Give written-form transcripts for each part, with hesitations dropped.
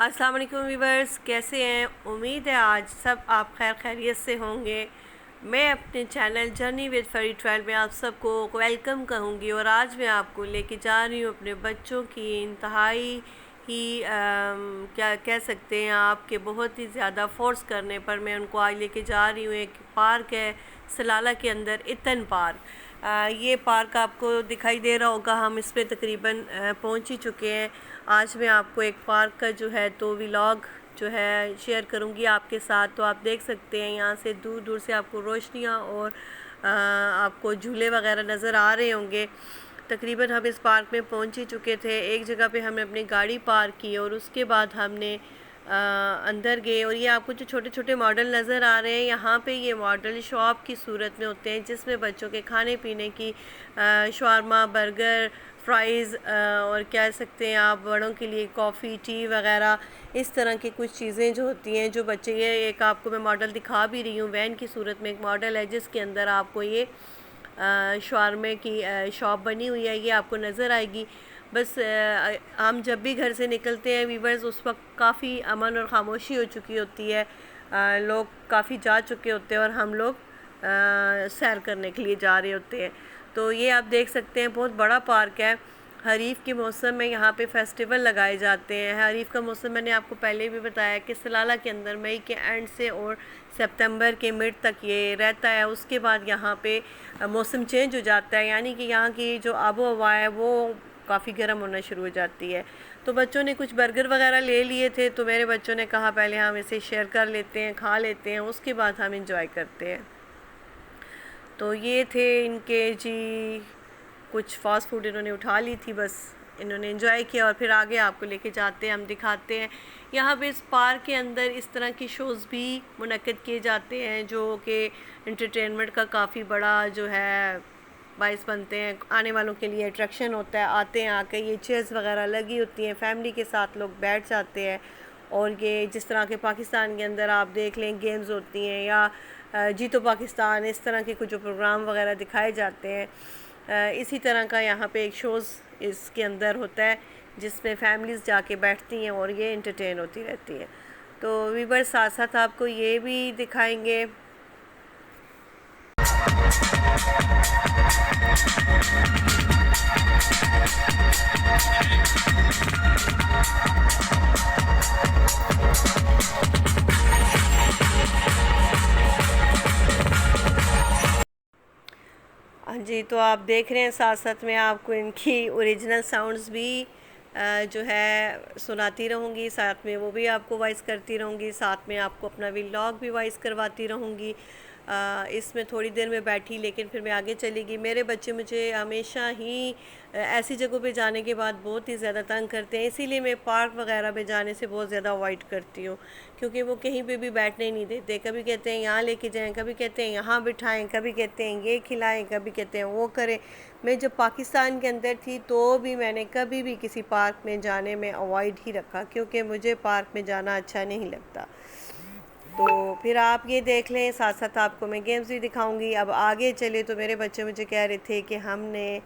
अस्सलाम वालेकुम व्यूवर्स, कैसे हैं? उम्मीद है आज सब आप खैर खैरियत से होंगे। मैं अपने चैनल जर्नी विद फरी ट्रैवल में आप सबको वेलकम कहूँगी और आज मैं आपको लेके जा रही हूँ अपने बच्चों की इंतहाई ही क्या कह सकते हैं आपके बहुत ही ज़्यादा फोर्स करने पर मैं उनको आज लेके जा रही हूँ। एक पार्क है सलाला के अंदर, इतन पार्क। ये पार्क आपको दिखाई दे रहा होगा, हम इस पर तकरीबन पहुँच ही चुके हैं। आज मैं आपको एक पार्क का जो है तो व्लॉग जो है शेयर करूंगी आपके साथ। तो आप देख सकते हैं यहाँ से दूर दूर से आपको रोशनियाँ और आपको झूले वगैरह नज़र आ रहे होंगे। तकरीबन हम इस पार्क में पहुँच ही चुके थे। एक जगह पे हमने अपनी गाड़ी पार्क की और उसके बाद हमने अंदर गए और ये आपको जो छोटे छोटे मॉडल नज़र आ रहे हैं, यहाँ पे ये मॉडल शॉप की सूरत में होते हैं जिसमें बच्चों के खाने पीने की शवारमा, बर्गर, फ्राइज़ और कह सकते हैं आप बड़ों के लिए कॉफ़ी, टी वगैरह इस तरह की कुछ चीज़ें जो होती हैं जो बच्चे। ये एक आपको मैं मॉडल दिखा भी रही हूँ, वैन की सूरत में एक मॉडल है जिसके अंदर आपको ये शवारमे की शॉप बनी हुई है, ये आपको नज़र आएगी। बस हम जब भी घर से निकलते हैं वीवर्स, उस वक्त काफ़ी अमन और ख़ामोशी हो चुकी होती है। लोग काफ़ी जा चुके होते हैं और हम लोग सैर करने के लिए जा रहे होते हैं। तो ये आप देख सकते हैं बहुत बड़ा पार्क है। हरीफ़ के मौसम में यहाँ पे फेस्टिवल लगाए जाते हैं। हरीफ़ का मौसम मैंने आपको पहले भी बताया कि सलाला के अंदर मई के एंड से और सितंबर के मिड तक ये रहता है। उसके बाद यहाँ पे मौसम चेंज हो जाता है, यानी कि यहाँ की जो आबो हवा है वो काफ़ी गर्म होना शुरू हो जाती है। तो बच्चों ने कुछ बर्गर वगैरह ले लिए थे, तो मेरे बच्चों ने कहा पहले हम इसे शेयर कर लेते हैं, खा लेते हैं, उसके बाद हम इंजॉय करते हैं। तो ये थे इनके जी कुछ फ़ास्ट फूड इन्होंने उठा ली थी, बस इन्होंने एंजॉय किया और फिर आगे आपको लेके जाते हैं, हम दिखाते हैं। यहाँ पे इस पार्क के अंदर इस तरह की शोज़ भी मुनक्किद किए जाते हैं जो कि एंटरटेनमेंट का काफ़ी बड़ा जो है बाइस बनते हैं। आने वालों के लिए अट्रैक्शन होता है, आते हैं, आके ये चेयर्स वगैरह लगी होती हैं, फैमिली के साथ लोग बैठ जाते हैं। और ये जिस तरह के पाकिस्तान के अंदर आप देख लें गेम्स होती हैं या जीतो पाकिस्तान, इस तरह के कुछ जो प्रोग्राम वगैरह दिखाए जाते हैं, इसी तरह का यहाँ पे एक शोज़ इसके अंदर होता है जिसमें फैमिलीज़ जाके बैठती हैं और ये एंटरटेन होती रहती हैं। तो वीवर साथ साथ आपको ये भी दिखाएंगे। हाँ जी, तो आप देख रहे हैं साथ साथ में आपको इनकी ओरिजिनल साउंड्स भी जो है सुनाती रहूँगी, साथ में वो भी आपको वॉइस करती रहूँगी, साथ में आपको अपना व्लॉग भी वॉइस करवाती रहूँगी। इसमें थोड़ी देर में बैठी लेकिन फिर मैं आगे चलेगी। मेरे बच्चे मुझे हमेशा ही ऐसी जगहों पे जाने के बाद बहुत ही ज़्यादा तंग करते हैं, इसीलिए मैं पार्क वगैरह में जाने से बहुत ज़्यादा अवॉइड करती हूँ, क्योंकि वो कहीं पे भी बैठने नहीं देते। कभी कहते हैं यहाँ लेके जाएं, कभी कहते हैं यहाँ बिठाएं, कभी कहते हैं ये खिलाएं, कभी कहते हैं वो करें। मैं जब पाकिस्तान के अंदर थी तो भी मैंने कभी भी किसी पार्क में जाने में अवॉइड ही रखा, क्योंकि मुझे पार्क में जाना अच्छा नहीं लगता। तो फिर आप ये देख लें, साथ साथ आपको मैं गेम्स भी दिखाऊंगी। अब आगे चले तो मेरे बच्चे मुझे कह रहे थे कि हमने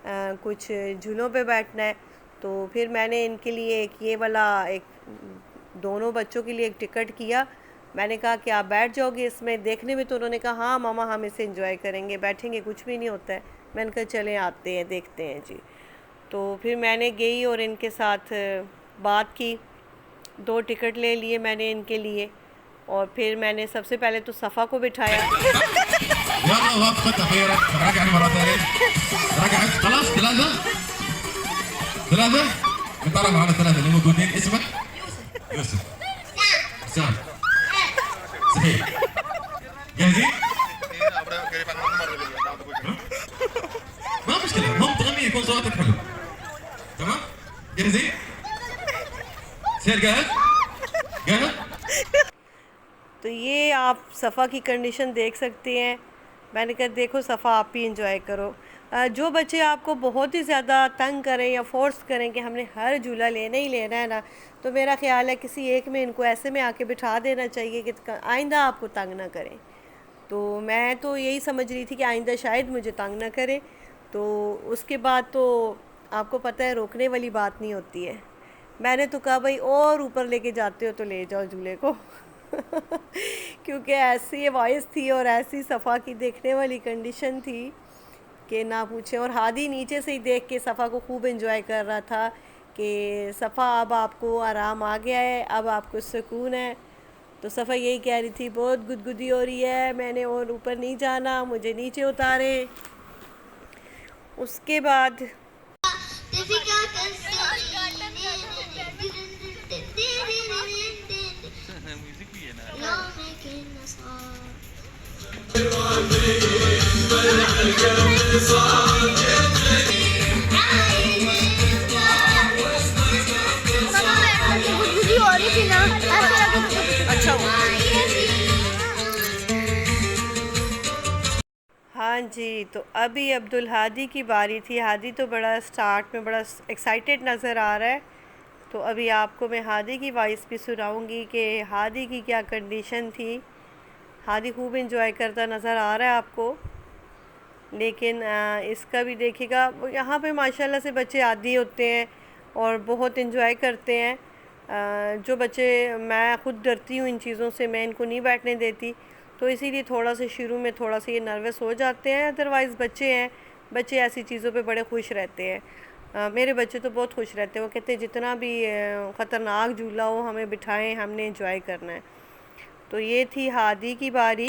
कुछ झूलों पे बैठना है, तो फिर मैंने इनके लिए एक ये वाला एक दोनों बच्चों के लिए एक टिकट किया। मैंने कहा कि आप बैठ जाओगे इसमें, देखने में तो उन्होंने कहा हाँ मामा हम इसे एंजॉय करेंगे, बैठेंगे, कुछ भी नहीं होता है। मैंने कहा चले आते हैं, देखते हैं जी। तो फिर मैंने गई और इनके साथ बात की, 2 टिकट ले लिए मैंने इनके लिए और फिर मैंने सबसे पहले तो सफ़ा को बिठाया। तो ये आप सफ़ा की कंडीशन देख सकते हैं। मैंने कहा देखो सफ़ा आप भी इंजॉय करो। जो बच्चे आपको बहुत ही ज़्यादा तंग करें या फोर्स करें कि हमने हर झूला लेना ही लेना है ना, तो मेरा ख़्याल है किसी एक में इनको ऐसे में आके बिठा देना चाहिए कि आइंदा आपको तंग ना करें। तो मैं तो यही समझ रही थी कि आइंदा शायद मुझे तंग ना करे। तो उसके बाद तो आपको पता है रोकने वाली बात नहीं होती है। मैंने तो कहा भाई और ऊपर लेके जाते हो तो ले जाओ झूले को क्योंकि ऐसी वॉइस थी और ऐसी सफ़ा की देखने वाली कंडीशन थी कि ना पूछे। और हादी नीचे से ही देख के सफ़ा को खूब एंजॉय कर रहा था कि सफ़ा अब आपको आराम आ गया है, अब आपको सुकून है। तो सफ़ा यही कह रही थी बहुत गुदगुदी हो रही है, मैंने और ऊपर नहीं जाना, मुझे नीचे उतारे। उसके बाद अच्छा हुआ। हाँ जी, तो अभी अब्दुल हादी की बारी थी। हादी तो बड़ा स्टार्ट में बड़ा एक्साइटेड नज़र आ रहा है। तो अभी आपको मैं हादी की वॉइस भी सुनाऊंगी कि हादी की क्या कंडीशन थी। हादी खूब एंजॉय करता नज़र आ रहा है आपको, लेकिन इसका भी देखिएगा। यहाँ पे माशाल्लाह से बच्चे आदी होते हैं और बहुत एंजॉय करते हैं। जो बच्चे, मैं ख़ुद डरती हूँ इन चीज़ों से, मैं इनको नहीं बैठने देती। तो इसीलिए थोड़ा सा शुरू में थोड़ा सा ये नर्वस हो जाते हैं। अदरवाइज़ बच्चे हैं, बच्चे ऐसी चीज़ों पे बड़े खुश रहते हैं। मेरे बच्चे तो बहुत खुश रहते हैं। वो कहते हैं जितना भी ख़तरनाक झूला हो हमें बिठाएं, हमने एंजॉय करना है। तो ये थी हादी की बारी।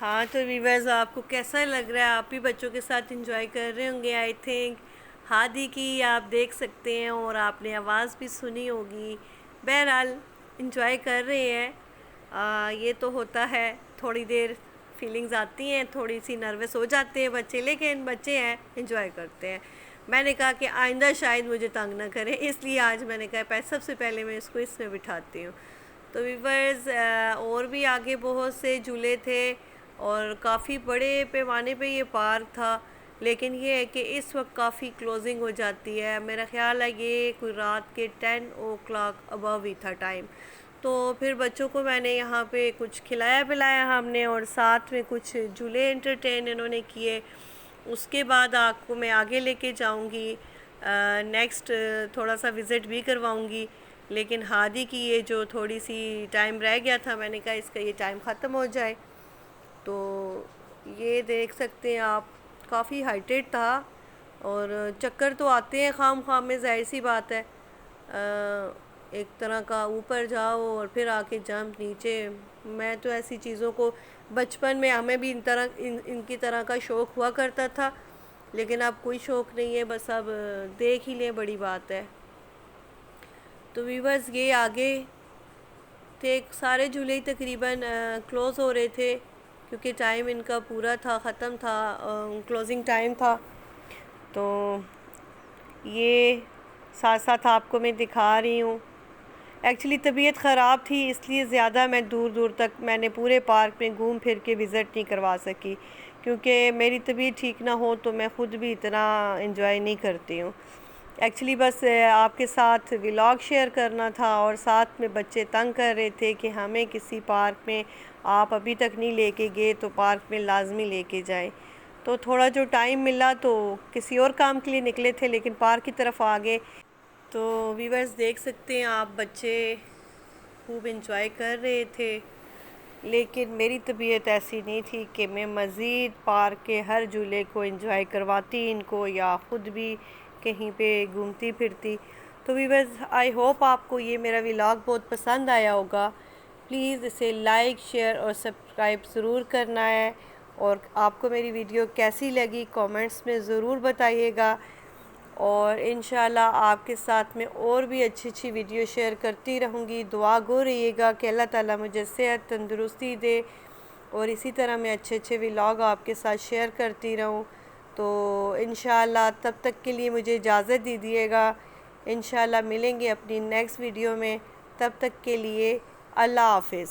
हाँ तो वीवर्स, आपको कैसा लग रहा है? आप भी बच्चों के साथ एंजॉय कर रहे होंगे आई थिंक। हादी की आप देख सकते हैं और आपने आवाज़ भी सुनी होगी। बहरहाल एंजॉय कर रहे हैं। ये तो होता है, थोड़ी देर फीलिंग्स आती हैं, थोड़ी सी नर्वस हो जाते हैं बच्चे, लेकिन बच्चे हैं, एंजॉय करते हैं। मैंने कहा कि आइंदा शायद मुझे तंग ना करें, इसलिए आज मैंने कहा सबसे पहले मैं इसको इसमें बिठाती हूँ। तो वीवर्स, और भी आगे बहुत से झूले थे और काफ़ी बड़े पैमाने पे ये पार्क था, लेकिन ये है कि इस वक्त काफ़ी क्लोजिंग हो जाती है। मेरा ख़्याल है ये कोई रात के 10 ओ क्लॉक अबव ही था टाइम। तो फिर बच्चों को मैंने यहाँ पे कुछ खिलाया पिलाया हमने, और साथ में कुछ झूले एंटरटेन इन्होंने किए। उसके बाद आपको मैं आगे लेके जाऊँगी, नेक्स्ट थोड़ा सा विज़िट भी करवाऊँगी। लेकिन हादी की ये जो थोड़ी सी टाइम रह गया था, मैंने कहा इसका ये टाइम ख़त्म हो जाए। तो ये देख सकते हैं आप, काफ़ी हाइटेड था और चक्कर तो आते हैं खाम खाम में, ज़ाहिर सी बात है। एक तरह का ऊपर जाओ और फिर आके जंप नीचे। मैं तो ऐसी चीज़ों को बचपन में, हमें भी इनकी तरह का शौक़ हुआ करता था, लेकिन अब कोई शौक़ नहीं है, बस अब देख ही लें, बड़ी बात है। तो वीवर्स, ये आगे थे, सारे झूले ही तकरीबन क्लोज़ हो रहे थे क्योंकि टाइम इनका पूरा था, ख़त्म था, क्लोजिंग टाइम था। तो ये साथ साथ आपको मैं दिखा रही हूँ। एक्चुअली तबीयत ख़राब थी, इसलिए ज़्यादा मैं दूर दूर तक मैंने पूरे पार्क में घूम फिर के विज़िट नहीं करवा सकी, क्योंकि मेरी तबीयत ठीक ना हो तो मैं ख़ुद भी इतना एंजॉय नहीं करती हूँ। एक्चुअली बस आपके साथ व्लॉग शेयर करना था, और साथ में बच्चे तंग कर रहे थे कि हमें किसी पार्क में आप अभी तक नहीं लेके गए, तो पार्क में लाजमी लेके जाएं। तो थोड़ा जो टाइम मिला तो किसी और काम के लिए निकले थे, लेकिन पार्क की तरफ आ गए। तो व्यूअर्स देख सकते हैं आप, बच्चे खूब इंजॉय कर रहे थे, लेकिन मेरी तबीयत ऐसी नहीं थी कि मैं मज़ीद पार्क के हर झूले को एंजॉय करवाती इनको, या ख़ुद भी कहीं पे घूमती फिरती। तो व्यूअर्स, आई होप आपको ये मेरा व्लॉग बहुत पसंद आया होगा। प्लीज़ इसे लाइक, शेयर और सब्सक्राइब ज़रूर करना है, और आपको मेरी वीडियो कैसी लगी कमेंट्स में ज़रूर बताइएगा। और इंशाल्लाह आपके साथ में और भी अच्छी अच्छी वीडियो शेयर करती रहूँगी। दुआ गो रहिएगा कि अल्लाह ताला मुझे सेहत तंदुरुस्ती दे और इसी तरह मैं अच्छे अच्छे व्लॉग आपके साथ शेयर करती रहूँ। तो इंशाल्लाह तब तक के लिए मुझे इजाज़त दीजिएगा। इंशाल्लाह मिलेंगे अपनी नेक्स्ट वीडियो में। तब तक के लिए अल्लाह हाफ़िज़।